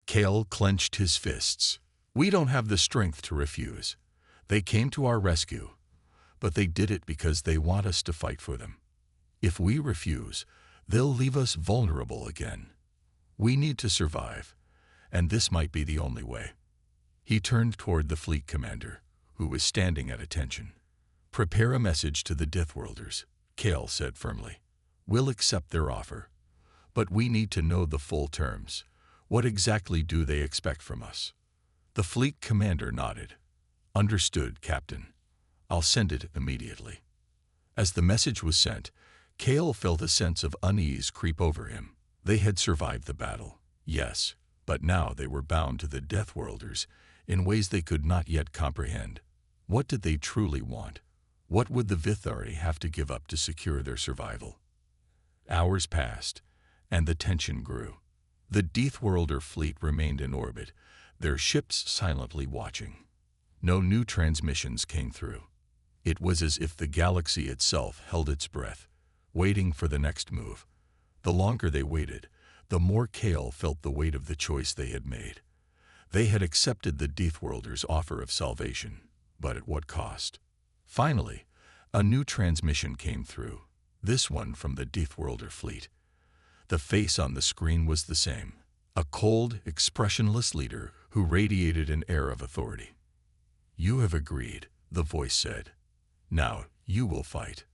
Kale clenched his fists. We don't have the strength to refuse. They came to our rescue, but they did it because they want us to fight for them. If we refuse, they'll leave us vulnerable again. We need to survive, and this might be the only way. He turned toward the fleet commander, who was standing at attention. Prepare a message to the Deathworlders, Kale said firmly. We'll accept their offer, but we need to know the full terms. What exactly do they expect from us? The fleet commander nodded. Understood, Captain. I'll send it immediately. As the message was sent, Kale felt a sense of unease creep over him. They had survived the battle, yes, but now they were bound to the Deathworlders in ways they could not yet comprehend. What did they truly want? What would the Vithari have to give up to secure their survival? Hours passed, and the tension grew. The Deathworlder fleet remained in orbit, their ships silently watching. No new transmissions came through. It was as if the galaxy itself held its breath, waiting for the next move. The longer they waited, the more Kale felt the weight of the choice they had made. They had accepted the Deathworlder's offer of salvation, but at what cost? Finally, a new transmission came through, this one from the Deathworlder fleet. The face on the screen was the same, a cold, expressionless leader who radiated an air of authority. You have agreed, the voice said. Now you will fight.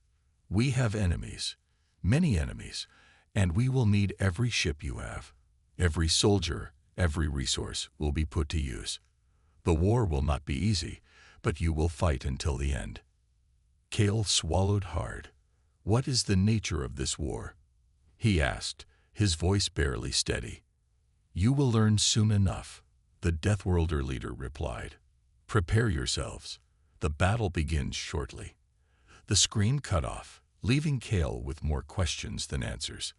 We have enemies, many enemies, and we will need every ship you have. Every soldier, every resource will be put to use. The war will not be easy, but you will fight until the end. Kale swallowed hard. What is the nature of this war? He asked, his voice barely steady. You will learn soon enough, the Deathworlder leader replied. Prepare yourselves. The battle begins shortly. The screen cut off, leaving Kale with more questions than answers.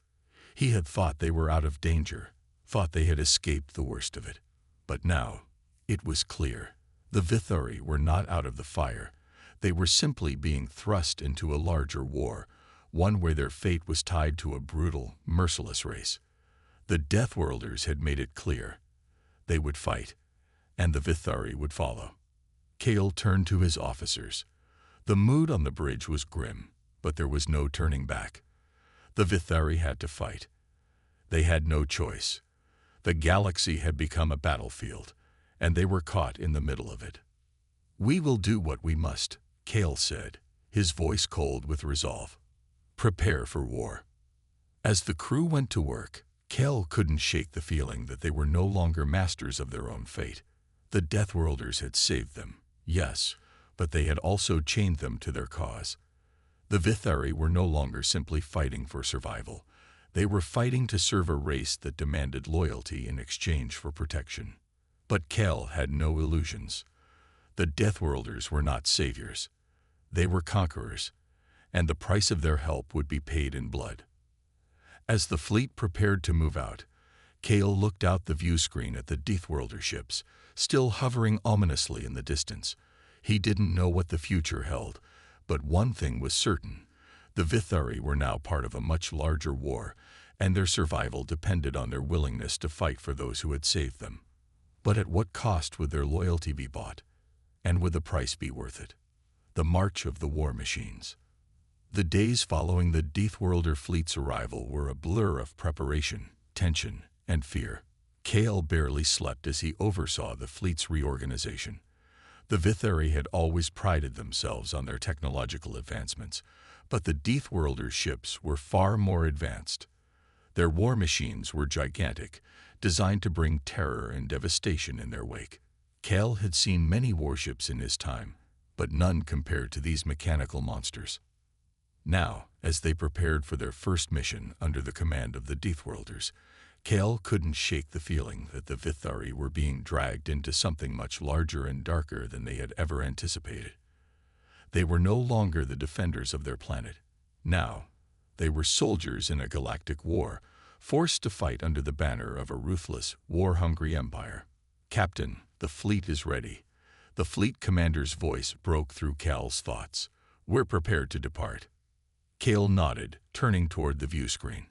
He had thought they were out of danger, thought they had escaped the worst of it. But now, it was clear. The Vithari were not out of the fire. They were simply being thrust into a larger war, one where their fate was tied to a brutal, merciless race. The Deathworlders had made it clear. They would fight, and the Vithari would follow. Kale turned to his officers. The mood on the bridge was grim, but there was no turning back. The Vithari had to fight. They had no choice. The galaxy had become a battlefield, and they were caught in the middle of it. We will do what we must, Kale said, his voice cold with resolve. Prepare for war. As the crew went to work, Kale couldn't shake the feeling that they were no longer masters of their own fate. The Deathworlders had saved them, yes, but they had also chained them to their cause. The Vithari were no longer simply fighting for survival. They were fighting to serve a race that demanded loyalty in exchange for protection. But Kale had no illusions. The Deathworlders were not saviors. They were conquerors, and the price of their help would be paid in blood. As the fleet prepared to move out, Kale looked out the view screen at the Deathworlder ships, still hovering ominously in the distance. He didn't know what the future held, but one thing was certain. The Vithari were now part of a much larger war, and their survival depended on their willingness to fight for those who had saved them. But at what cost would their loyalty be bought? And would the price be worth it? The march of the war machines. The days following the Deathworlder fleet's arrival were a blur of preparation, tension, and fear. Kale barely slept as he oversaw the fleet's reorganization. The Vithari had always prided themselves on their technological advancements, but the Deathworlder ships were far more advanced. Their war machines were gigantic, designed to bring terror and devastation in their wake. Kale had seen many warships in his time, but none compared to these mechanical monsters. Now, as they prepared for their first mission under the command of the Deathworlders, Kale couldn't shake the feeling that the Vithari were being dragged into something much larger and darker than they had ever anticipated. They were no longer the defenders of their planet. Now, they were soldiers in a galactic war, forced to fight under the banner of a ruthless, war-hungry empire. Captain, the fleet is ready. The fleet commander's voice broke through Kale's thoughts. We're prepared to depart. Kale nodded, turning toward the view screen.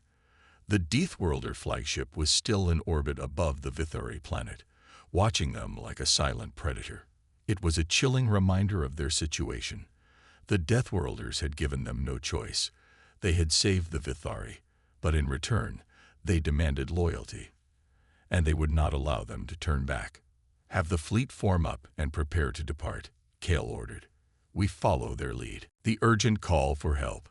The Deathworlder flagship was still in orbit above the Vithari planet, watching them like a silent predator. It was a chilling reminder of their situation. The Deathworlders had given them no choice. They had saved the Vithari, but in return, they demanded loyalty. And they would not allow them to turn back. "Have the fleet form up and prepare to depart," Kale ordered. We follow their lead. The urgent call for help.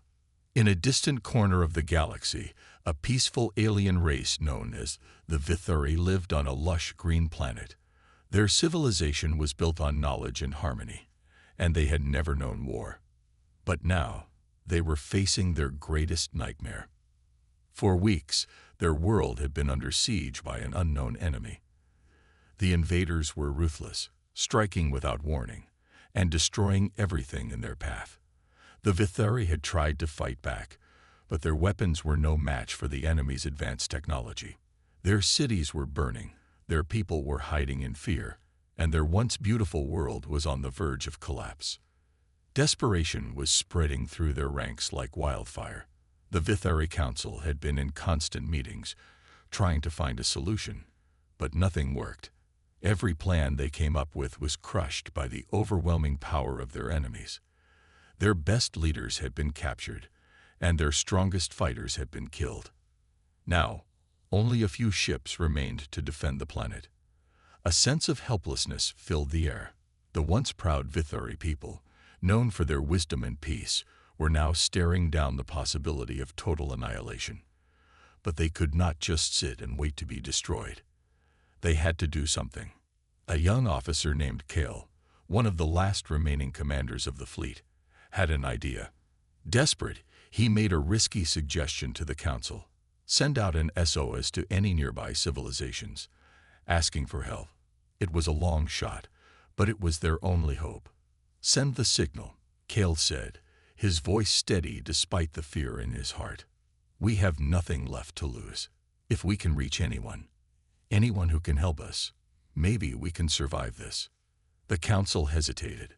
In a distant corner of the galaxy, a peaceful alien race known as the Vithari lived on a lush green planet. Their civilization was built on knowledge and harmony, and they had never known war. But now, they were facing their greatest nightmare. For weeks, their world had been under siege by an unknown enemy. The invaders were ruthless, striking without warning, and destroying everything in their path. The Vithari had tried to fight back, but their weapons were no match for the enemy's advanced technology. Their cities were burning, their people were hiding in fear, and their once beautiful world was on the verge of collapse. Desperation was spreading through their ranks like wildfire. The Vithari Council had been in constant meetings, trying to find a solution, but nothing worked. Every plan they came up with was crushed by the overwhelming power of their enemies. Their best leaders had been captured, and their strongest fighters had been killed. Now, only a few ships remained to defend the planet. A sense of helplessness filled the air. The once proud Vithari people, known for their wisdom and peace, were now staring down the possibility of total annihilation. But they could not just sit and wait to be destroyed. They had to do something. A young officer named Kale, one of the last remaining commanders of the fleet, had an idea. Desperate, he made a risky suggestion to the council: send out an SOS to any nearby civilizations, asking for help. It was a long shot, but it was their only hope. "Send the signal," Kale said, his voice steady despite the fear in his heart. "We have nothing left to lose. If we can reach anyone who can help us, maybe we can survive this." The council hesitated.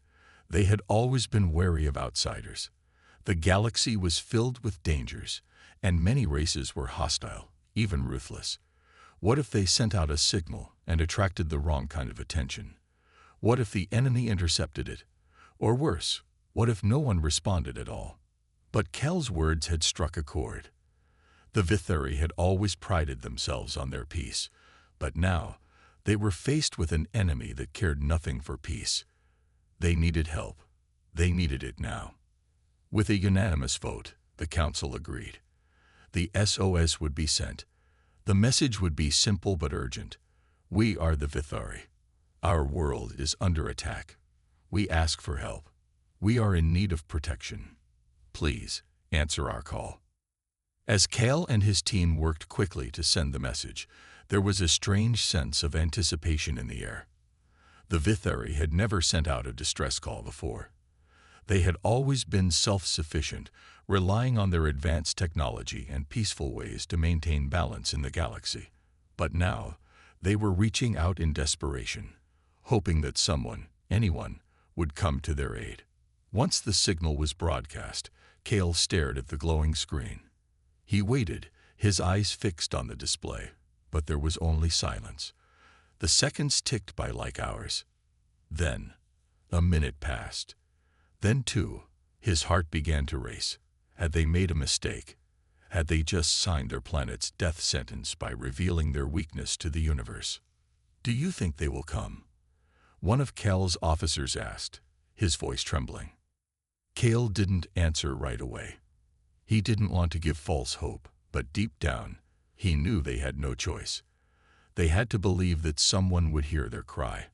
They had always been wary of outsiders. The galaxy was filled with dangers, and many races were hostile, even ruthless. What if they sent out a signal and attracted the wrong kind of attention? What if the enemy intercepted it? Or worse, what if no one responded at all? But Kel's words had struck a chord. The Vithari had always prided themselves on their peace, but now they were faced with an enemy that cared nothing for peace. They needed help. They needed it now. With a unanimous vote, the council agreed. The SOS would be sent. The message would be simple but urgent. "We are the Vithari. Our world is under attack. We ask for help. We are in need of protection. Please answer our call." As Kale and his team worked quickly to send the message, there was a strange sense of anticipation in the air. The Vithari had never sent out a distress call before. They had always been self-sufficient, relying on their advanced technology and peaceful ways to maintain balance in the galaxy. But now, they were reaching out in desperation, hoping that someone, anyone, would come to their aid. Once the signal was broadcast, Kale stared at the glowing screen. He waited, his eyes fixed on the display, but there was only silence. The seconds ticked by like hours. Then, a minute passed. Then two. His heart began to race. Had they made a mistake? Had they just signed their planet's death sentence by revealing their weakness to the universe? "Do you think they will come?" one of Kel's officers asked, his voice trembling. Kale didn't answer right away. He didn't want to give false hope, but deep down, he knew they had no choice. They had to believe that someone would hear their cry.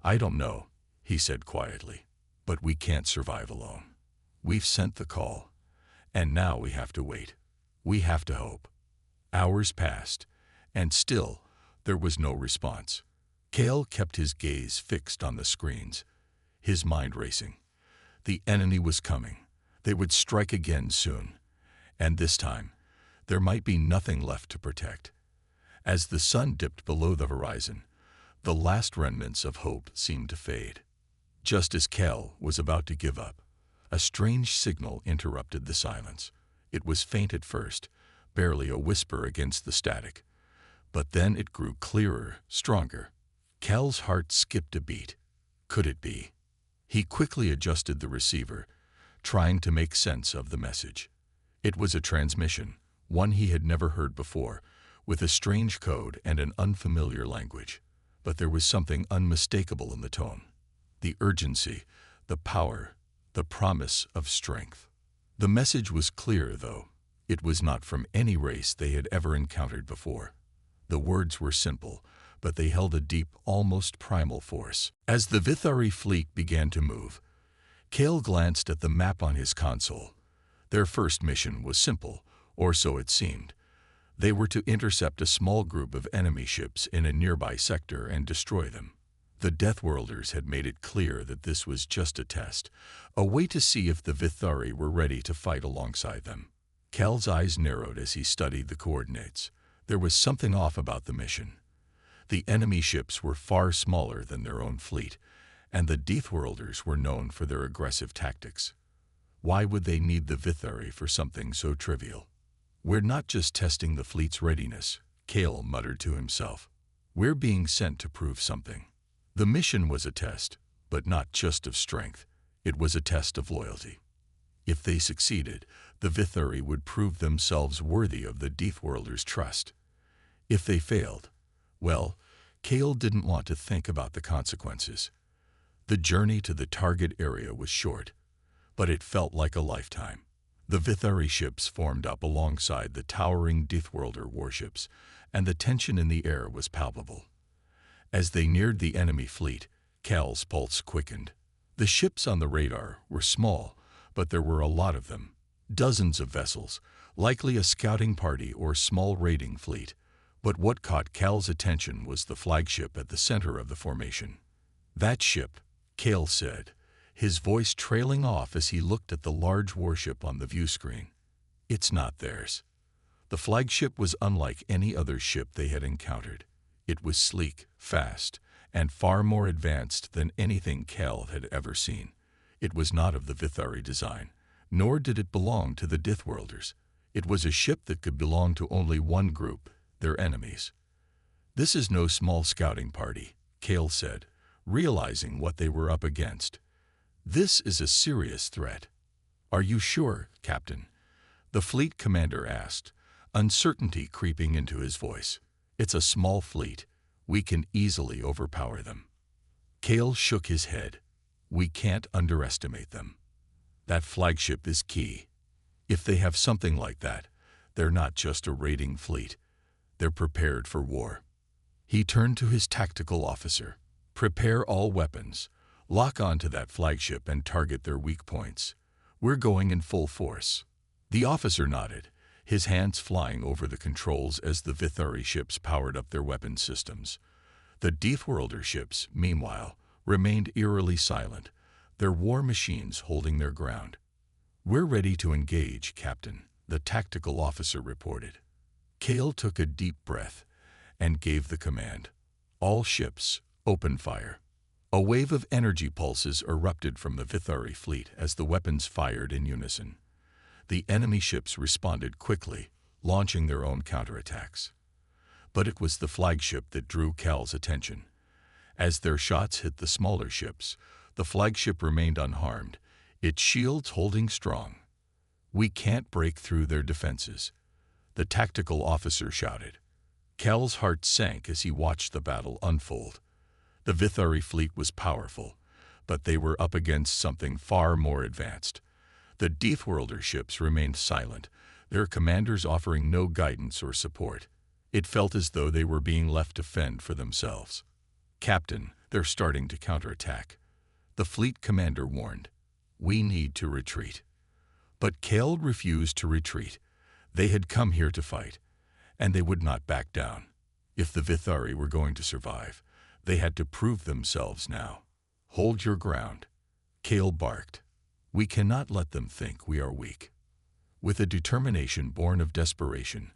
"I don't know," he said quietly, "but we can't survive alone. We've sent the call, and now we have to wait. We have to hope." Hours passed, and still there was no response. Kale kept his gaze fixed on the screens, his mind racing. The enemy was coming. They would strike again soon, and this time, there might be nothing left to protect. As the sun dipped below the horizon, the last remnants of hope seemed to fade. Just as Kale was about to give up, a strange signal interrupted the silence. It was faint at first, barely a whisper against the static. But then it grew clearer, stronger. Cal's heart skipped a beat. Could it be? He quickly adjusted the receiver, trying to make sense of the message. It was a transmission, one he had never heard before, with a strange code and an unfamiliar language. But there was something unmistakable in the tone. The urgency, the power, the promise of strength. The message was clear, though. It was not from any race they had ever encountered before. The words were simple, but they held a deep, almost primal force. As the Vithari fleet began to move, Cal glanced at the map on his console. Their first mission was simple, or so it seemed. They were to intercept a small group of enemy ships in a nearby sector and destroy them. The Deathworlders had made it clear that this was just a test, a way to see if the Vithari were ready to fight alongside them. Cal's eyes narrowed as he studied the coordinates. There was something off about the mission. The enemy ships were far smaller than their own fleet, and the Deathworlders were known for their aggressive tactics. Why would they need the Vithari for something so trivial? "We're not just testing the fleet's readiness," Cal muttered to himself. "We're being sent to prove something." The mission was a test, but not just of strength. It was a test of loyalty. If they succeeded, the Vithari would prove themselves worthy of the Deathworlders' trust. If they failed, well, Cal didn't want to think about the consequences. The journey to the target area was short, but it felt like a lifetime. The Vithari ships formed up alongside the towering Deathworlder warships, and the tension in the air was palpable. As they neared the enemy fleet, Cal's pulse quickened. The ships on the radar were small, but there were a lot of them. Dozens of vessels, likely a scouting party or small raiding fleet. But what caught Cal's attention was the flagship at the center of the formation. "That ship," Cal said, his voice trailing off as he looked at the large warship on the view screen. "It's not theirs." The flagship was unlike any other ship they had encountered. It was sleek, fast, and far more advanced than anything Cal had ever seen. It was not of the Vithari design, nor did it belong to the Deathworlders. It was a ship that could belong to only one group, their enemies. "This is no small scouting party," Cal said, realizing what they were up against. "This is a serious threat." "Are you sure, Captain?" the fleet commander asked, uncertainty creeping into his voice. "It's a small fleet. We can easily overpower them." Cal shook his head. "We can't underestimate them. That flagship is key. If they have something like that, they're not just a raiding fleet. They're prepared for war." He turned to his tactical officer. "Prepare all weapons. Lock onto that flagship and target their weak points. We're going in full force." The officer nodded, his hands flying over the controls as the Vithari ships powered up their weapon systems. The Deathworlder ships, meanwhile, remained eerily silent, their war machines holding their ground. "We're ready to engage, Captain," the tactical officer reported. Cal took a deep breath and gave the command. "All ships, open fire." A wave of energy pulses erupted from the Vithari fleet as the weapons fired in unison. The enemy ships responded quickly, launching their own counterattacks. But it was the flagship that drew Cal's attention. As their shots hit the smaller ships, the flagship remained unharmed, its shields holding strong. "We can't break through their defenses," the tactical officer shouted. Cal's heart sank as he watched the battle unfold. The Vithari fleet was powerful, but they were up against something far more advanced. The Deathworlder ships remained silent, their commanders offering no guidance or support. It felt as though they were being left to fend for themselves. "Captain, they're starting to counterattack," the fleet commander warned. "We need to retreat." But Cal refused to retreat. They had come here to fight, and they would not back down. If the Vithari were going to survive, they had to prove themselves now. "Hold your ground," Cal barked. "We cannot let them think we are weak." With a determination born of desperation,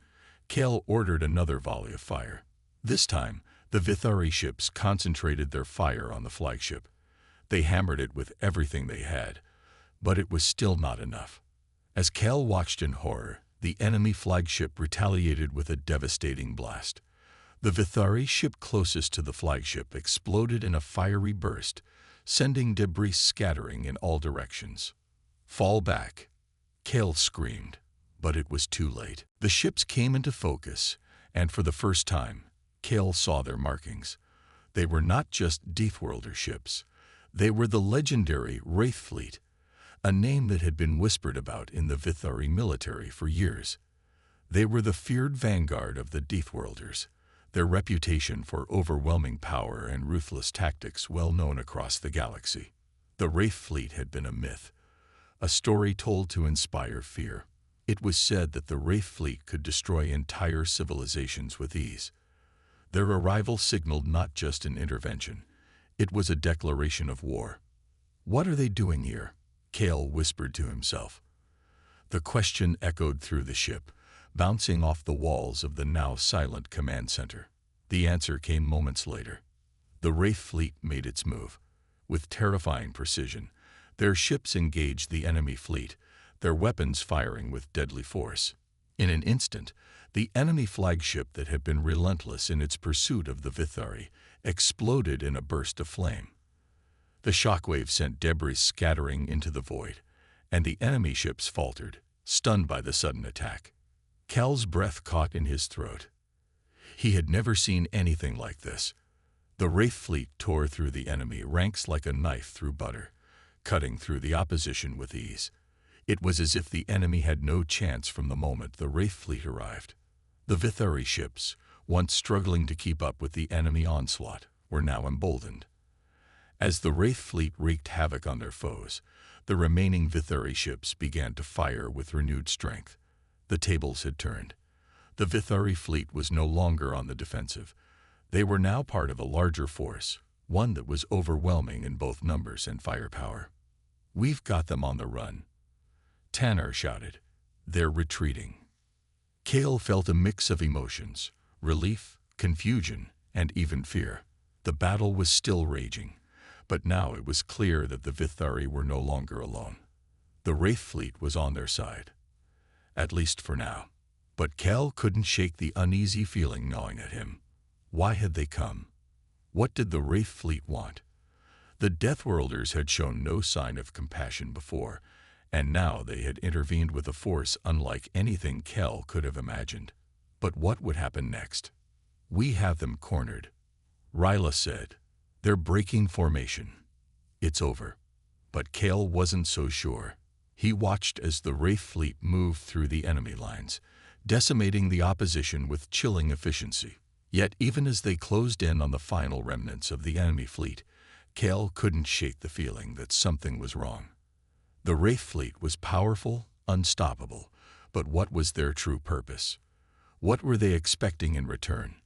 Cal ordered another volley of fire. This time, the Vithari ships concentrated their fire on the flagship. They hammered it with everything they had, but it was still not enough. As Cal watched in horror, the enemy flagship retaliated with a devastating blast. The Vithari ship closest to the flagship exploded in a fiery burst, sending debris scattering in all directions. "Fall back," Kale screamed, but it was too late. The ships came into focus, and for the first time, Kale saw their markings. They were not just Deathworlder ships. They were the legendary Wraith Fleet, a name that had been whispered about in the Vithari military for years. They were the feared vanguard of the Deathworlders, their reputation for overwhelming power and ruthless tactics well known across the galaxy. The Wraith Fleet had been a myth, a story told to inspire fear. It was said that the Wraith Fleet could destroy entire civilizations with ease. Their arrival signaled not just an intervention, it was a declaration of war. "What are they doing here?" Kale whispered to himself. The question echoed through the ship, bouncing off the walls of the now silent command center. The answer came moments later. The Wraith Fleet made its move. With terrifying precision, their ships engaged the enemy fleet, their weapons firing with deadly force. In an instant, the enemy flagship that had been relentless in its pursuit of the Vithari exploded in a burst of flame. The shockwave sent debris scattering into the void, and the enemy ships faltered, stunned by the sudden attack. Cal's breath caught in his throat. He had never seen anything like this. The Wraith Fleet tore through the enemy ranks like a knife through butter, cutting through the opposition with ease. It was as if the enemy had no chance from the moment the Wraith Fleet arrived. The Vithari ships, once struggling to keep up with the enemy onslaught, were now emboldened. As the Wraith Fleet wreaked havoc on their foes, the remaining Vithari ships began to fire with renewed strength. The tables had turned. The Vithari fleet was no longer on the defensive. They were now part of a larger force, one that was overwhelming in both numbers and firepower. "We've got them on the run," Tanner shouted. "They're retreating." Kale felt a mix of emotions: relief, confusion, and even fear. The battle was still raging, but now it was clear that the Vithari were no longer alone. The Wraith Fleet was on their side, at least for now. But Kale couldn't shake the uneasy feeling gnawing at him. Why had they come? What did the Wraith Fleet want? The Deathworlders had shown no sign of compassion before, and now they had intervened with a force unlike anything Kale could have imagined. But what would happen next? "We have them cornered," Ryla said. "They're breaking formation. It's over." But Kale wasn't so sure. He watched as the Wraith Fleet moved through the enemy lines, decimating the opposition with chilling efficiency. Yet even as they closed in on the final remnants of the enemy fleet, Kale couldn't shake the feeling that something was wrong. The Wraith Fleet was powerful, unstoppable, but what was their true purpose? What were they expecting in return?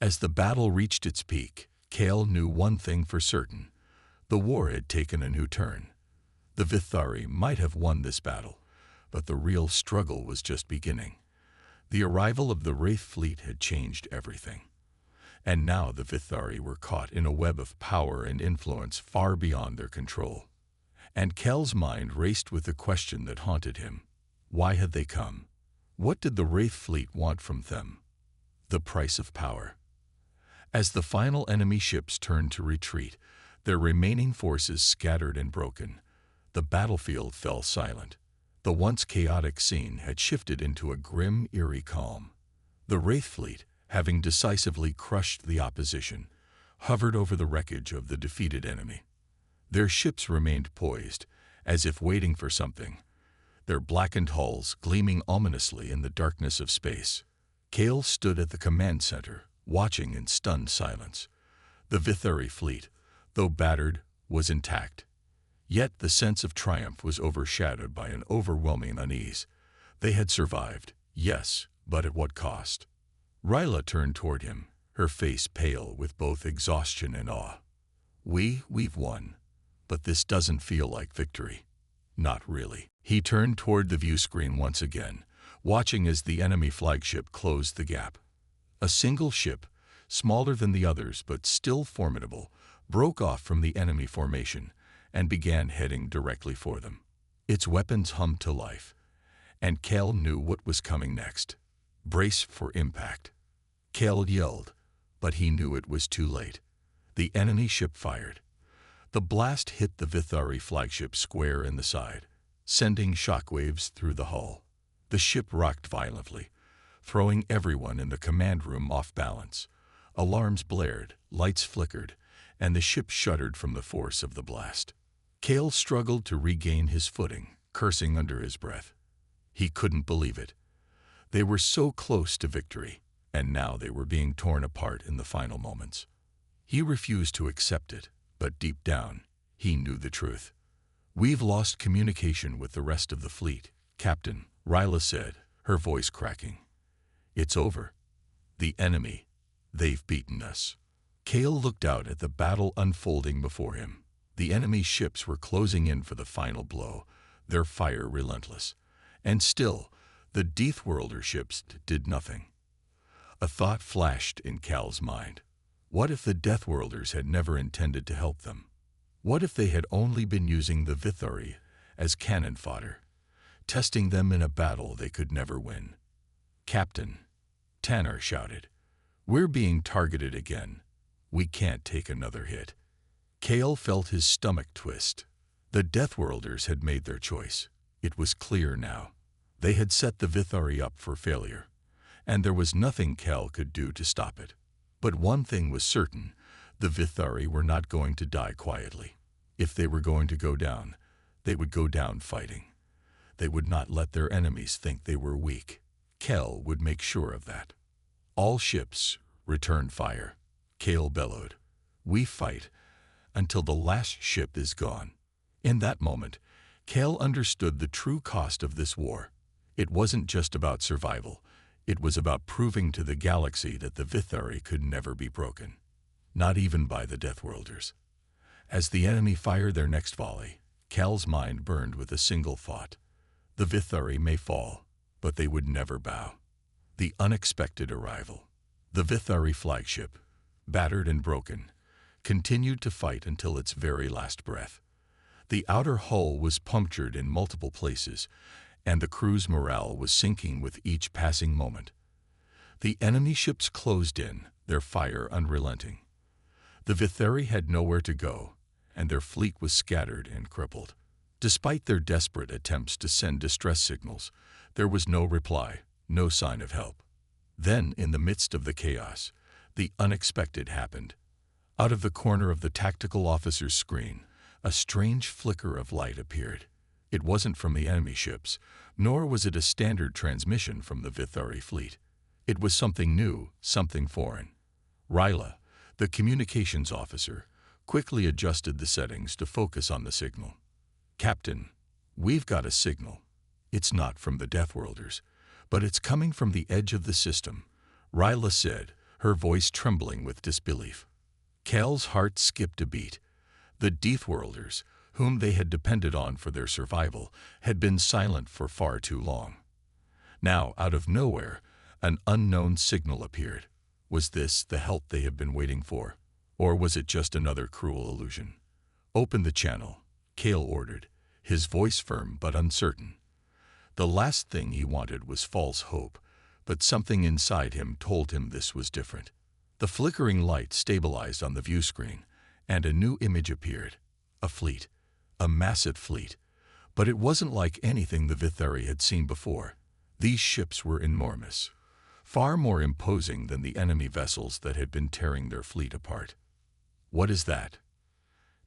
As the battle reached its peak, Kale knew one thing for certain: the war had taken a new turn. The Vithari might have won this battle, but the real struggle was just beginning. The arrival of the Wraith Fleet had changed everything. And now the Vithari were caught in a web of power and influence far beyond their control. And Kel's mind raced with the question that haunted him. Why had they come? What did the Wraith Fleet want from them? The price of power. As the final enemy ships turned to retreat, their remaining forces scattered and broken. The battlefield fell silent. The once chaotic scene had shifted into a grim, eerie calm. The Wraith Fleet, having decisively crushed the opposition, hovered over the wreckage of the defeated enemy. Their ships remained poised, as if waiting for something, their blackened hulls gleaming ominously in the darkness of space. Kale stood at the command center, watching in stunned silence. The Vithari fleet, though battered, was intact. Yet the sense of triumph was overshadowed by an overwhelming unease. They had survived, yes, but at what cost? Ryla turned toward him, her face pale with both exhaustion and awe. We've won, but this doesn't feel like victory. Not really. He turned toward the view screen once again, watching as the enemy flagship closed the gap. A single ship, smaller than the others but still formidable, broke off from the enemy formation and began heading directly for them. Its weapons hummed to life, and Cal knew what was coming next. Brace for impact. Cal yelled, but he knew it was too late. The enemy ship fired. The blast hit the Vithari flagship square in the side, sending shockwaves through the hull. The ship rocked violently, throwing everyone in the command room off balance. Alarms blared, lights flickered, and the ship shuddered from the force of the blast. Cal struggled to regain his footing, cursing under his breath. He couldn't believe it. They were so close to victory, and now they were being torn apart in the final moments. He refused to accept it, but deep down, he knew the truth. "We've lost communication with the rest of the fleet," Captain Ryla said, her voice cracking. "It's over. The enemy, they've beaten us." Cal looked out at the battle unfolding before him. The enemy ships were closing in for the final blow, their fire relentless. And still, the Deathworlder ships did nothing. A thought flashed in Cal's mind. What if the Deathworlders had never intended to help them? What if they had only been using the Vithari as cannon fodder, testing them in a battle they could never win? "Captain," Tanner shouted, "we're being targeted again. We can't take another hit." Cal felt his stomach twist. The Deathworlders had made their choice. It was clear now. They had set the Vithari up for failure, and there was nothing Cal could do to stop it. But one thing was certain: the Vithari were not going to die quietly. If they were going to go down, they would go down fighting. They would not let their enemies think they were weak. Cal would make sure of that. "All ships, return fire," Cal bellowed. "We fight until the last ship is gone." In that moment, Cal understood the true cost of this war. It wasn't just about survival. It was about proving to the galaxy that the Vithari could never be broken, not even by the Deathworlders. As the enemy fired their next volley, Cal's mind burned with a single thought. The Vithari may fall, but they would never bow. The unexpected arrival. The Vithari flagship, battered and broken, continued to fight until its very last breath. The outer hull was punctured in multiple places, and the crew's morale was sinking with each passing moment. The enemy ships closed in, their fire unrelenting. The Vithari had nowhere to go, and their fleet was scattered and crippled. Despite their desperate attempts to send distress signals, there was no reply, no sign of help. Then, in the midst of the chaos, the unexpected happened. Out of the corner of the tactical officer's screen, a strange flicker of light appeared. It wasn't from the enemy ships, nor was it a standard transmission from the Vithari fleet. It was something new, something foreign. Ryla, the communications officer, quickly adjusted the settings to focus on the signal. "Captain, we've got a signal. It's not from the Deathworlders, but it's coming from the edge of the system," Ryla said, her voice trembling with disbelief. Cal's heart skipped a beat. The Deathworlders, whom they had depended on for their survival, had been silent for far too long. Now, out of nowhere, an unknown signal appeared. Was this the help they had been waiting for? Or was it just another cruel illusion? "Open the channel," Cal ordered, his voice firm but uncertain. The last thing he wanted was false hope, but something inside him told him this was different. The flickering light stabilized on the view screen, and a new image appeared. A fleet. A massive fleet. But it wasn't like anything the Vithari had seen before. These ships were enormous, far more imposing than the enemy vessels that had been tearing their fleet apart. "What is that?"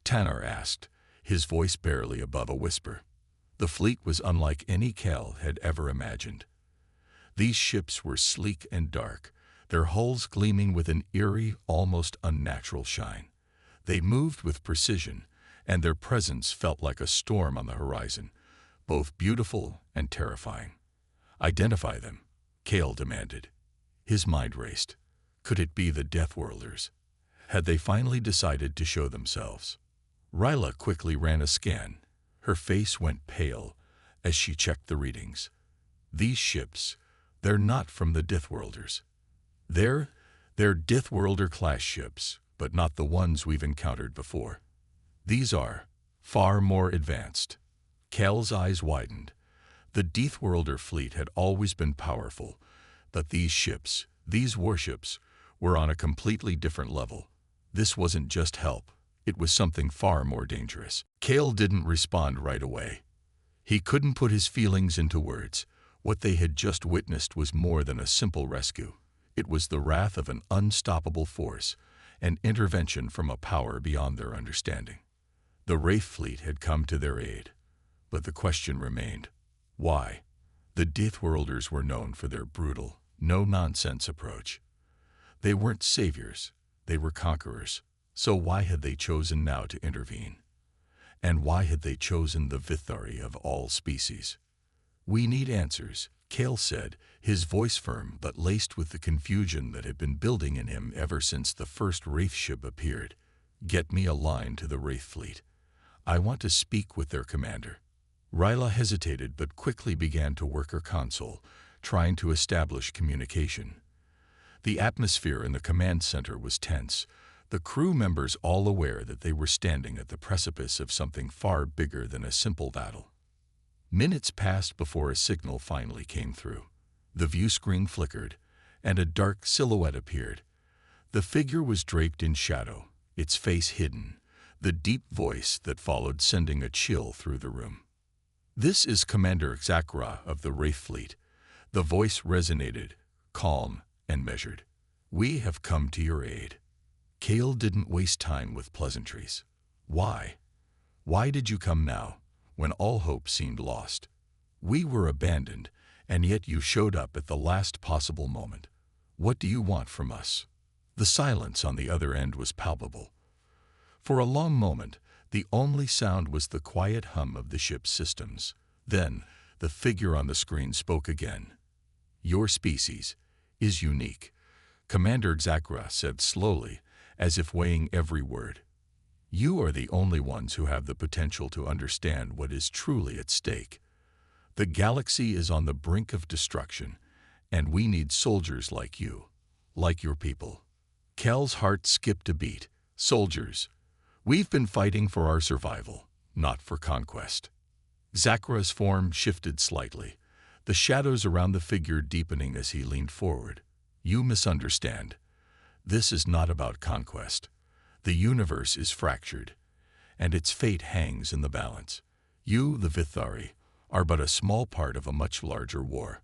Tanner asked, his voice barely above a whisper. The fleet was unlike any Cal had ever imagined. These ships were sleek and dark, their hulls gleaming with an eerie, almost unnatural shine. They moved with precision, and their presence felt like a storm on the horizon, both beautiful and terrifying. "Identify them," Cal demanded. His mind raced. Could it be the Deathworlders? Had they finally decided to show themselves? Ryla quickly ran a scan. Her face went pale as she checked the readings. "These ships, they're not from the Deathworlders. They're Deathworlder-class ships, but not the ones we've encountered before. These are far more advanced." Cal's eyes widened. The Deathworlder fleet had always been powerful, but these ships, these warships, were on a completely different level. This wasn't just help, it was something far more dangerous. Cale didn't respond right away. He couldn't put his feelings into words. What they had just witnessed was more than a simple rescue. It was the wrath of an unstoppable force, an intervention from a power beyond their understanding. The Wraith fleet had come to their aid, but the question remained, why? The Deathworlders were known for their brutal, no-nonsense approach. They weren't saviors, they were conquerors. So why had they chosen now to intervene? And why had they chosen the Vithari of all species? "We need answers," Cale said, his voice firm but laced with the confusion that had been building in him ever since the first Wraith ship appeared. "Get me a line to the Wraith fleet. I want to speak with their commander." Ryla hesitated but quickly began to work her console, trying to establish communication. The atmosphere in the command center was tense, the crew members all aware that they were standing at the precipice of something far bigger than a simple battle. Minutes passed before a signal finally came through. The view screen flickered, and a dark silhouette appeared. The figure was draped in shadow, its face hidden, the deep voice that followed sending a chill through the room. "This is Commander Zakra of the Wraith Fleet." The voice resonated, calm and measured. "We have come to your aid." Cale didn't waste time with pleasantries. "Why? Why did you come now, when all hope seemed lost? We were abandoned, and yet you showed up at the last possible moment. What do you want from us?" The silence on the other end was palpable. For a long moment, the only sound was the quiet hum of the ship's systems. Then, the figure on the screen spoke again. "Your species is unique," Commander Zakra said slowly, as if weighing every word. "You are the only ones who have the potential to understand what is truly at stake. The galaxy is on the brink of destruction, and we need soldiers like you, like your people." Cale's heart skipped a beat. "Soldiers. We've been fighting for our survival, not for conquest." Zakra's form shifted slightly, the shadows around the figure deepening as he leaned forward. "You misunderstand. This is not about conquest. The universe is fractured, and its fate hangs in the balance. You, the Vithari, are but a small part of a much larger war.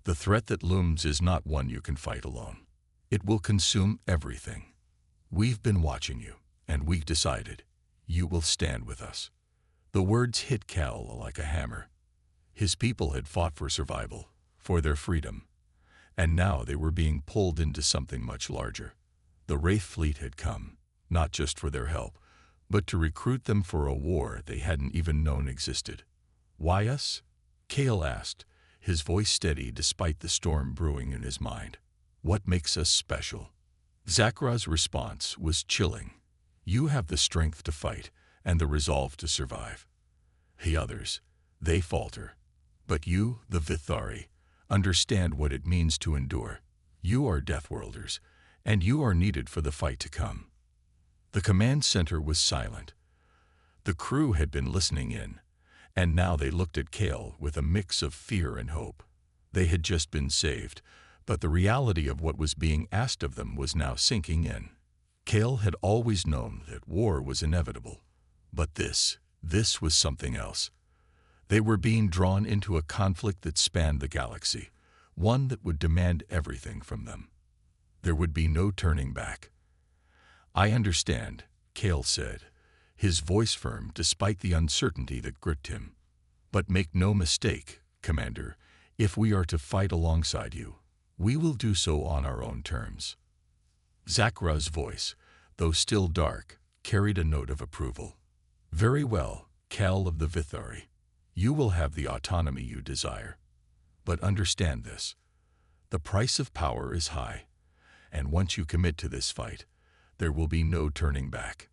The threat that looms is not one you can fight alone. It will consume everything. We've been watching you, and we've decided you will stand with us." The words hit Cal like a hammer. His people had fought for survival, for their freedom, and now they were being pulled into something much larger. The Wraith fleet had come, not just for their help, but to recruit them for a war they hadn't even known existed. "Why us?" Cale asked, his voice steady despite the storm brewing in his mind. "What makes us special?" Zakra's response was chilling. "You have the strength to fight and the resolve to survive. The others, they falter. But you, the Vithari, understand what it means to endure. You are Deathworlders, and you are needed for the fight to come." The command center was silent. The crew had been listening in, and now they looked at Cale with a mix of fear and hope. They had just been saved, but the reality of what was being asked of them was now sinking in. Cale had always known that war was inevitable, but this was something else. They were being drawn into a conflict that spanned the galaxy, one that would demand everything from them. There would be no turning back. "I understand," Cale said, his voice firm despite the uncertainty that gripped him. "But make no mistake, Commander, if we are to fight alongside you, we will do so on our own terms." Zakra's voice, though still dark, carried a note of approval. "Very well, Cal of the Vithari. You will have the autonomy you desire. But understand this. The price of power is high, and once you commit to this fight, there will be no turning back."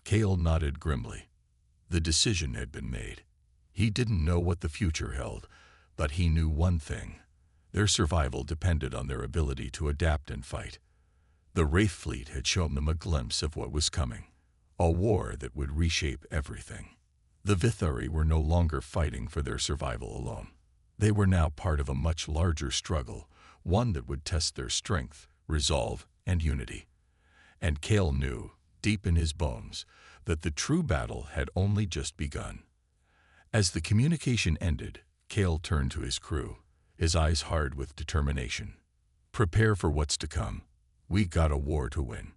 Cale nodded grimly. The decision had been made. He didn't know what the future held, but he knew one thing. Their survival depended on their ability to adapt and fight. The Wraith fleet had shown them a glimpse of what was coming, a war that would reshape everything. The Vithari were no longer fighting for their survival alone. They were now part of a much larger struggle, one that would test their strength, resolve, and unity. And Kale knew, deep in his bones, that the true battle had only just begun. As the communication ended, Kale turned to his crew, his eyes hard with determination. "Prepare for what's to come. We got a war to win."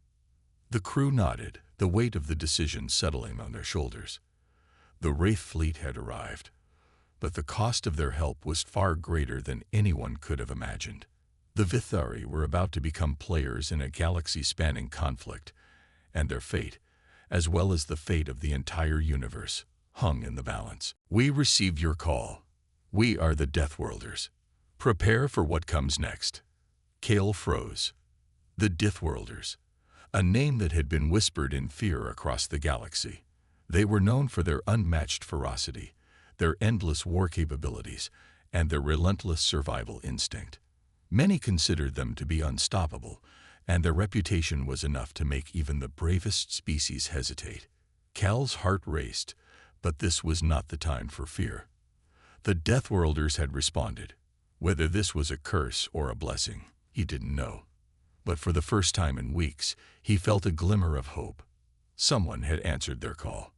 The crew nodded, the weight of the decision settling on their shoulders. The Wraith fleet had arrived, but the cost of their help was far greater than anyone could have imagined. The Vithari were about to become players in a galaxy-spanning conflict, and their fate, as well as the fate of the entire universe, hung in the balance. "We receive your call. We are the Deathworlders. Prepare for what comes next." Kale froze. The Deathworlders, a name that had been whispered in fear across the galaxy. They were known for their unmatched ferocity, their endless war capabilities, and their relentless survival instinct. Many considered them to be unstoppable, and their reputation was enough to make even the bravest species hesitate. Cal's heart raced, but this was not the time for fear. The Deathworlders had responded. Whether this was a curse or a blessing, he didn't know. But for the first time in weeks, he felt a glimmer of hope. Someone had answered their call.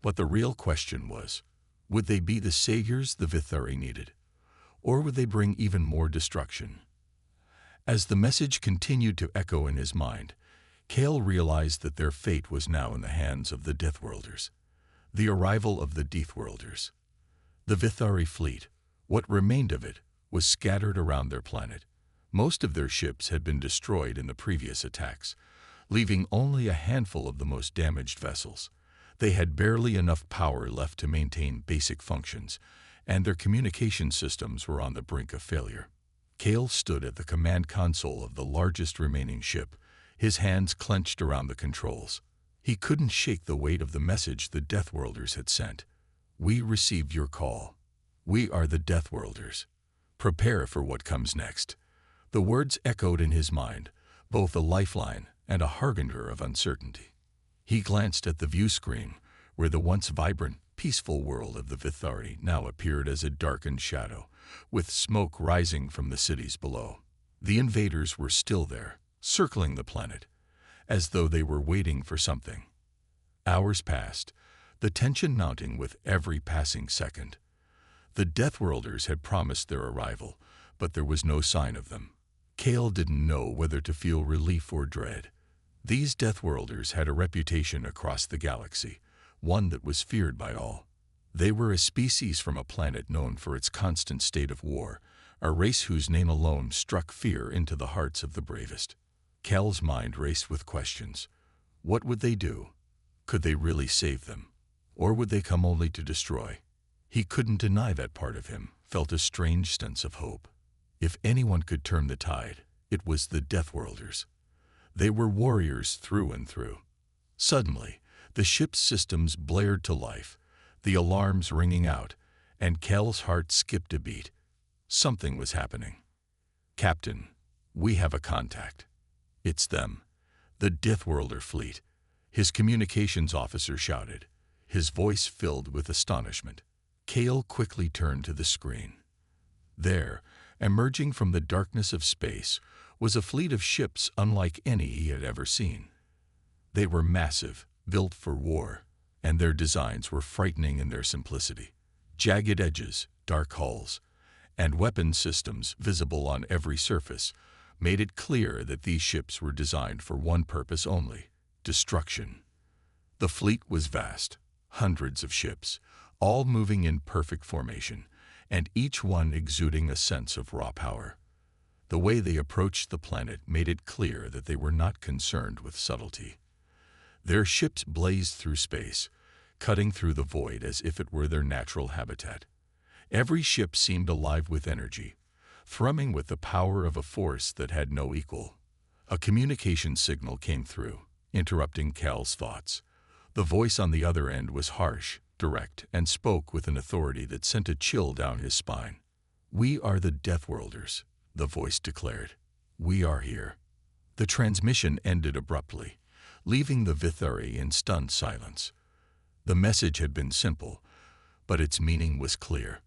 But the real question was, would they be the saviors the Vithari needed, or would they bring even more destruction? As the message continued to echo in his mind, Kale realized that their fate was now in the hands of the Deathworlders. The arrival of the Deathworlders. The Vithari fleet, what remained of it, was scattered around their planet. Most of their ships had been destroyed in the previous attacks, leaving only a handful of the most damaged vessels. They had barely enough power left to maintain basic functions, and their communication systems were on the brink of failure. Kale stood at the command console of the largest remaining ship, his hands clenched around the controls. He couldn't shake the weight of the message the Deathworlders had sent. "We received your call. We are the Deathworlders. Prepare for what comes next." The words echoed in his mind, both a lifeline and a harbinger of uncertainty. He glanced at the view screen, where the once vibrant, peaceful world of the Vithari now appeared as a darkened shadow, with smoke rising from the cities below. The invaders were still there, circling the planet, as though they were waiting for something. Hours passed, the tension mounting with every passing second. The Deathworlders had promised their arrival, but there was no sign of them. Kale didn't know whether to feel relief or dread. These Deathworlders had a reputation across the galaxy, one that was feared by all. They were a species from a planet known for its constant state of war, a race whose name alone struck fear into the hearts of the bravest. Kale's mind raced with questions. What would they do? Could they really save them? Or would they come only to destroy? He couldn't deny that part of him felt a strange sense of hope. If anyone could turn the tide, it was the Deathworlders. They were warriors through and through. Suddenly, the ship's systems blared to life, the alarms ringing out, and Kel's heart skipped a beat. Something was happening. "Captain, we have a contact." "It's them, the Deathworlder fleet," his communications officer shouted, his voice filled with astonishment. Kale quickly turned to the screen. There, emerging from the darkness of space, was a fleet of ships unlike any he had ever seen. They were massive, built for war, and their designs were frightening in their simplicity. Jagged edges, dark hulls, and weapon systems visible on every surface made it clear that these ships were designed for one purpose only: destruction. The fleet was vast, hundreds of ships, all moving in perfect formation, and each one exuding a sense of raw power. The way they approached the planet made it clear that they were not concerned with subtlety. Their ships blazed through space, cutting through the void as if it were their natural habitat. Every ship seemed alive with energy, thrumming with the power of a force that had no equal. A communication signal came through, interrupting Cal's thoughts. The voice on the other end was harsh, direct, and spoke with an authority that sent a chill down his spine. "We are the Deathworlders," the voice declared. "We are here." The transmission ended abruptly, leaving the Vithari in stunned silence. The message had been simple, but its meaning was clear.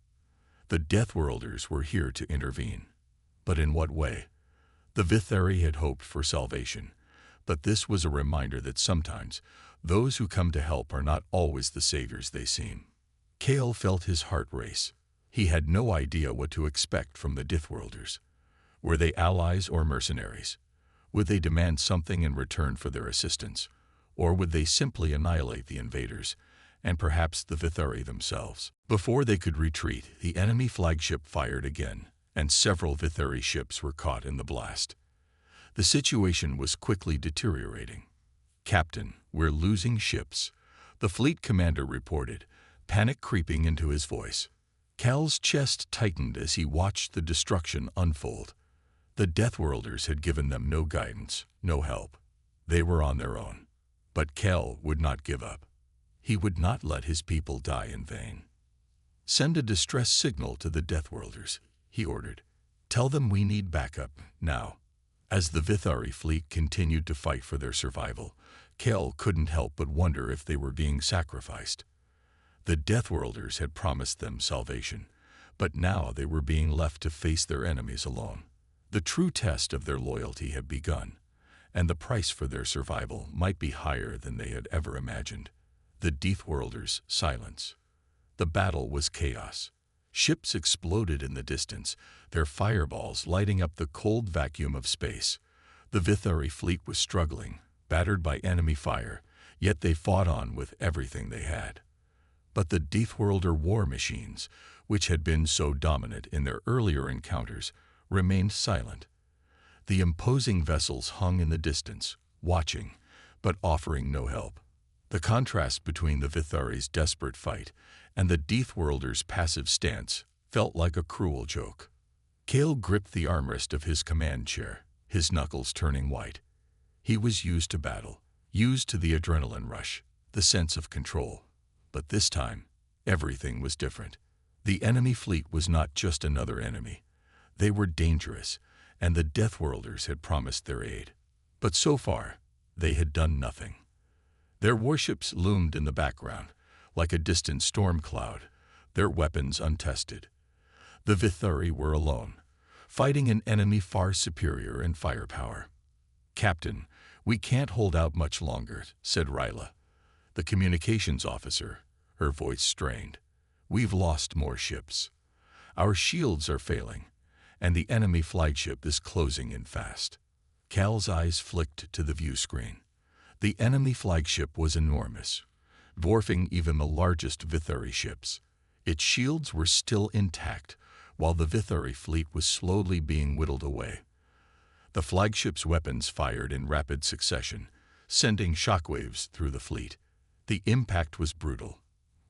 The Deathworlders were here to intervene. But in what way? The Vithari had hoped for salvation, but this was a reminder that sometimes those who come to help are not always the saviors they seem. Kale felt his heart race. He had no idea what to expect from the Deathworlders. Were they allies or mercenaries? Would they demand something in return for their assistance? Or would they simply annihilate the invaders, and perhaps the Vithari themselves? Before they could retreat, the enemy flagship fired again, and several Vithari ships were caught in the blast. The situation was quickly deteriorating. "Captain, we're losing ships," the fleet commander reported, panic creeping into his voice. Cal's chest tightened as he watched the destruction unfold. The Deathworlders had given them no guidance, no help. They were on their own. But Cal would not give up. He would not let his people die in vain. "Send a distress signal to the Deathworlders," he ordered. "Tell them we need backup, now." As the Vithari fleet continued to fight for their survival, Cal couldn't help but wonder if they were being sacrificed. The Deathworlders had promised them salvation, but now they were being left to face their enemies alone. The true test of their loyalty had begun, and the price for their survival might be higher than they had ever imagined. The Deathworlders' silence. The battle was chaos. Ships exploded in the distance, their fireballs lighting up the cold vacuum of space. The Vithari fleet was struggling, battered by enemy fire, yet they fought on with everything they had. But the Deathworlder war machines, which had been so dominant in their earlier encounters, remained silent. The imposing vessels hung in the distance, watching, but offering no help. The contrast between the Vithari's desperate fight and the Deathworlder's passive stance felt like a cruel joke. Cale gripped the armrest of his command chair, his knuckles turning white. He was used to battle, used to the adrenaline rush, the sense of control. But this time, everything was different. The enemy fleet was not just another enemy. They were dangerous, and the Deathworlders had promised their aid. But so far, they had done nothing. Their warships loomed in the background, like a distant storm cloud, their weapons untested. The Vithari were alone, fighting an enemy far superior in firepower. "Captain, we can't hold out much longer," said Ryla, the communications officer, her voice strained. "We've lost more ships. Our shields are failing, and the enemy flagship is closing in fast." Cal's eyes flicked to the view screen. The enemy flagship was enormous, dwarfing even the largest Vithari ships. Its shields were still intact, while the Vithari fleet was slowly being whittled away. The flagship's weapons fired in rapid succession, sending shockwaves through the fleet. The impact was brutal.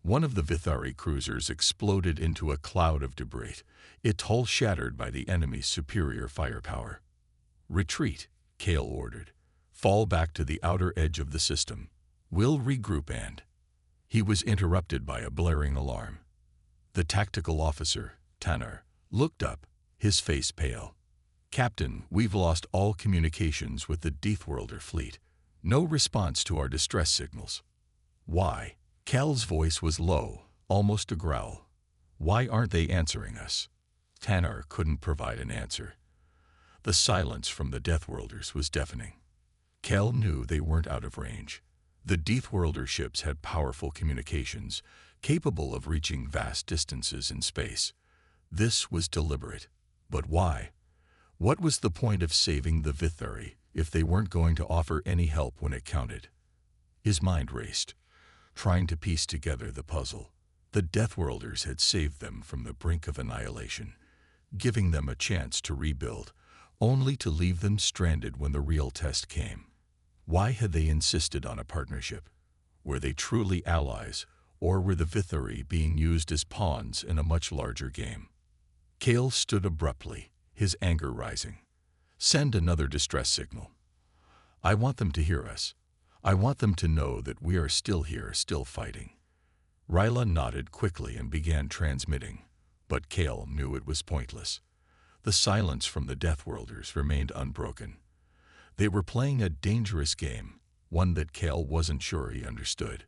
One of the Vithari cruisers exploded into a cloud of debris, its hull shattered by the enemy's superior firepower. "Retreat," Cale ordered. "Fall back to the outer edge of the system. We'll regroup and—" He was interrupted by a blaring alarm. The tactical officer, Tanner, looked up, his face pale. "Captain, we've lost all communications with the Deathworlder fleet. No response to our distress signals." "Why?" Cal's voice was low, almost a growl. "Why aren't they answering us?" Tanner couldn't provide an answer. The silence from the Deathworlders was deafening. Cal knew they weren't out of range. The Deathworlder ships had powerful communications, capable of reaching vast distances in space. This was deliberate. But why? What was the point of saving the Vithari if they weren't going to offer any help when it counted? His mind raced, trying to piece together the puzzle. The Deathworlders had saved them from the brink of annihilation, giving them a chance to rebuild, only to leave them stranded when the real test came. Why had they insisted on a partnership? Were they truly allies, or were the Vithari being used as pawns in a much larger game? Cale stood abruptly, his anger rising. "Send another distress signal. I want them to hear us. I want them to know that we are still here, still fighting." Ryla nodded quickly and began transmitting, but Cale knew it was pointless. The silence from the Deathworlders remained unbroken. They were playing a dangerous game, one that Cale wasn't sure he understood.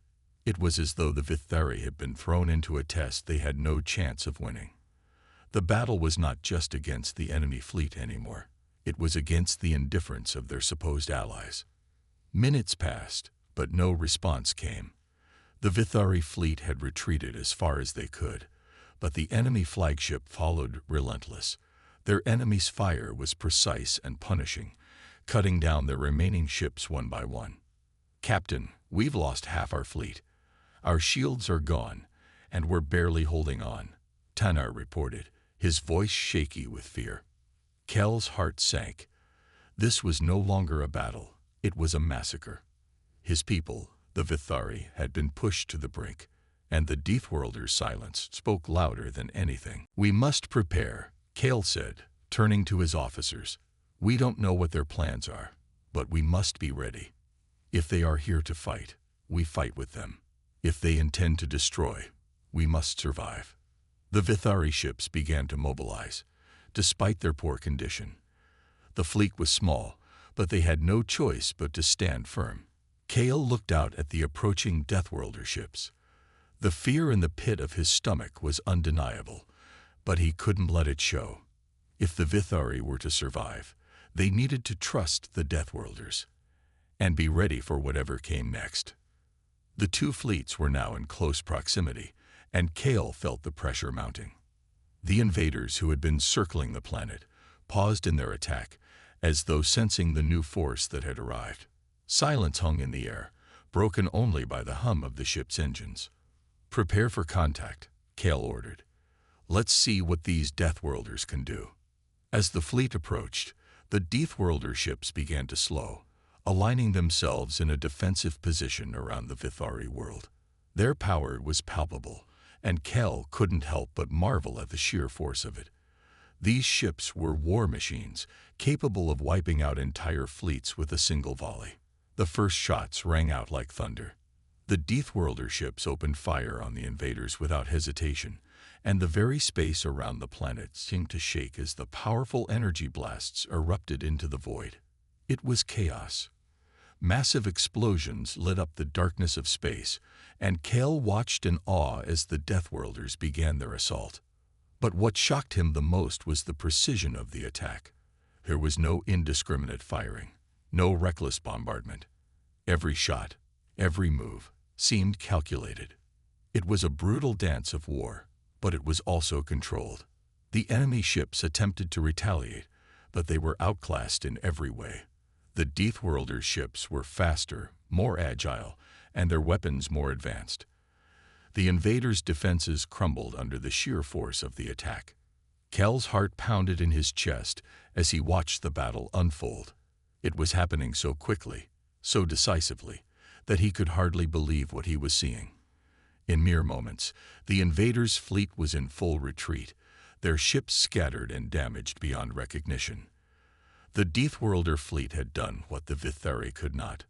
It was as though the Vithari had been thrown into a test they had no chance of winning. The battle was not just against the enemy fleet anymore. It was against the indifference of their supposed allies. Minutes passed, but no response came. The Vithari fleet had retreated as far as they could, but the enemy flagship followed relentless. Their enemy's fire was precise and punishing, cutting down their remaining ships one by one. "Captain, we've lost half our fleet. Our shields are gone, and we're barely holding on," Tanar reported, his voice shaky with fear. Kel's heart sank. This was no longer a battle, it was a massacre. His people, the Vithari, had been pushed to the brink, and the Deathworlder's silence spoke louder than anything. "We must prepare," Kel said, turning to his officers. "We don't know what their plans are, but we must be ready. If they are here to fight, we fight with them. If they intend to destroy, we must survive." The Vithari ships began to mobilize, despite their poor condition. The fleet was small, but they had no choice but to stand firm. Kel looked out at the approaching Deathworlder ships. The fear in the pit of his stomach was undeniable, but he couldn't let it show. If the Vithari were to survive, they needed to trust the Deathworlders and be ready for whatever came next. The two fleets were now in close proximity, and Kel felt the pressure mounting. The invaders who had been circling the planet paused in their attack, as though sensing the new force that had arrived. Silence hung in the air, broken only by the hum of the ship's engines. "Prepare for contact," Kel ordered. "Let's see what these Deathworlders can do." As the fleet approached, the Deathworlder ships began to slow, aligning themselves in a defensive position around the Vithari world. Their power was palpable, and Kel couldn't help but marvel at the sheer force of it. These ships were war machines, capable of wiping out entire fleets with a single volley. The first shots rang out like thunder. The Deathworlder ships opened fire on the invaders without hesitation, and the very space around the planet seemed to shake as the powerful energy blasts erupted into the void. It was chaos. Massive explosions lit up the darkness of space, and Kel watched in awe as the Deathworlders began their assault. But what shocked him the most was the precision of the attack. There was no indiscriminate firing, no reckless bombardment. Every shot, every move, seemed calculated. It was a brutal dance of war, but it was also controlled. The enemy ships attempted to retaliate, but they were outclassed in every way. The Deathworlder ships were faster, more agile, and their weapons more advanced. The invaders' defenses crumbled under the sheer force of the attack. Kel's heart pounded in his chest as he watched the battle unfold. It was happening so quickly, so decisively, that he could hardly believe what he was seeing. In mere moments, the invaders' fleet was in full retreat, their ships scattered and damaged beyond recognition. The Deathworlder fleet had done what the Vithari could not.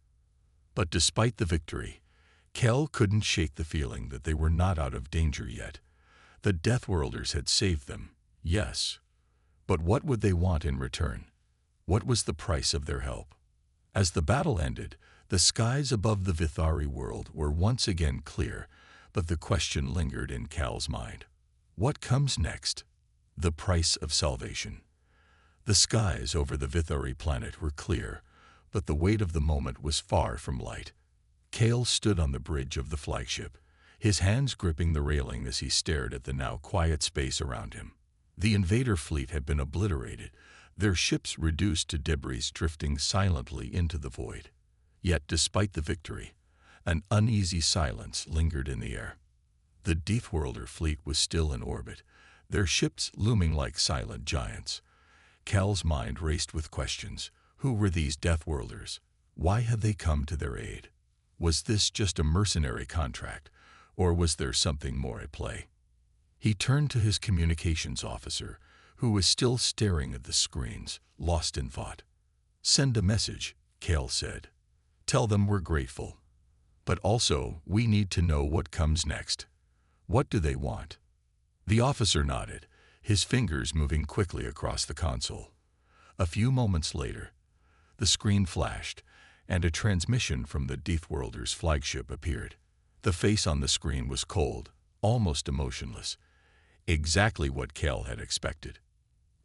But despite the victory, Kel couldn't shake the feeling that they were not out of danger yet. The Deathworlders had saved them, yes. But what would they want in return? What was the price of their help? As the battle ended, the skies above the Vithari world were once again clear, but the question lingered in Kel's mind. What comes next? The price of salvation. The skies over the Vithari planet were clear, but the weight of the moment was far from light. Kel stood on the bridge of the flagship, his hands gripping the railing as he stared at the now quiet space around him. The invader fleet had been obliterated, their ships reduced to debris drifting silently into the void. Yet despite the victory, an uneasy silence lingered in the air. The Deathworlder fleet was still in orbit, their ships looming like silent giants. Kel's mind raced with questions. Who were these Deathworlders? Why had they come to their aid? Was this just a mercenary contract, or was there something more at play? He turned to his communications officer, who was still staring at the screens, lost in thought. "Send a message," Kel said. "Tell them we're grateful. But also, we need to know what comes next. What do they want?" The officer nodded, his fingers moving quickly across the console. A few moments later, the screen flashed, and a transmission from the Deathworlder's flagship appeared. The face on the screen was cold, almost emotionless, exactly what Kel had expected.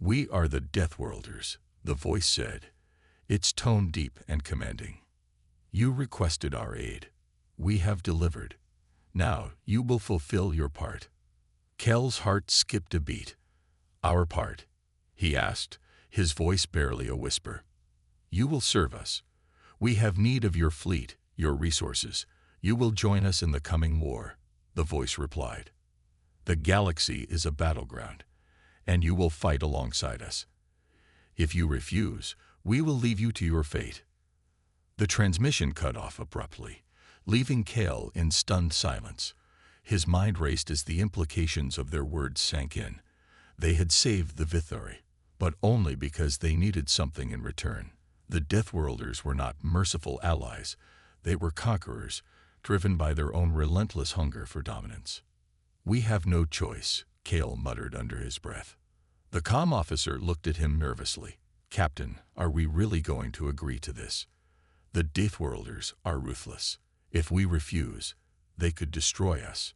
"We are the Deathworlders," the voice said, its tone deep and commanding. "You requested our aid. We have delivered. Now you will fulfill your part." Kel's heart skipped a beat. "Our part?" he asked, his voice barely a whisper. "You will serve us. We have need of your fleet, your resources. You will join us in the coming war," the voice replied. "The galaxy is a battleground, and you will fight alongside us. If you refuse, we will leave you to your fate." The transmission cut off abruptly, leaving Kel in stunned silence. His mind raced as the implications of their words sank in. They had saved the Vithori, but only because they needed something in return. The Deathworlders were not merciful allies. They were conquerors, driven by their own relentless hunger for dominance. "We have no choice," Kel muttered under his breath. The comm officer looked at him nervously. "Captain, are we really going to agree to this? The Deathworlders are ruthless. If we refuse, they could destroy us."